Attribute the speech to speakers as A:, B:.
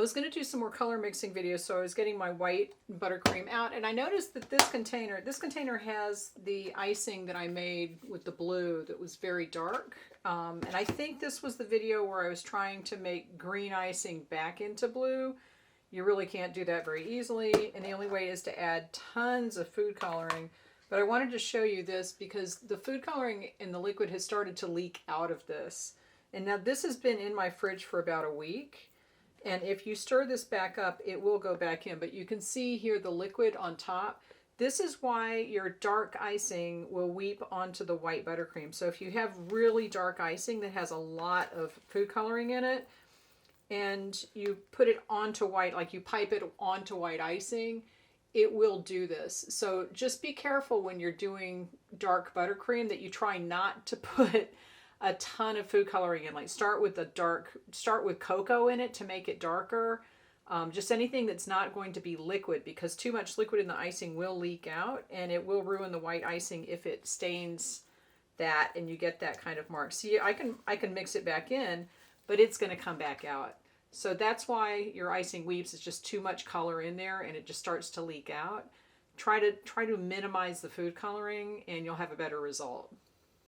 A: was going to do some more color mixing videos, so I was getting my white buttercream out, and I noticed that this container has the icing that I made with the blue that was very dark. And I think this was the video where I was trying to make green icing back into blue. You really can't do that very easily, and the only way is to add tons of food coloring. But I wanted to show you this because the food coloring in the liquid has started to leak out of this. And now this has been in my fridge for about a week. And if you stir this back up, it will go back in. But you can see here the liquid on top. This is why your dark icing will weep onto the white buttercream. So if you have really dark icing that has a lot of food coloring in it, and you put it onto white, like you pipe it onto white icing, it will do this. So just be careful when you're doing dark buttercream that you try not to put a ton of food coloring in. Like start with cocoa in it to make it darker. Just anything that's not going to be liquid, because too much liquid in the icing will leak out and it will ruin the white icing if it stains that and you get that kind of mark. See, I can mix it back in, but it's going to come back out. So that's why your icing weeps. It's just too much color in there and it just starts to leak out. Try to minimize the food coloring and you'll have a better result.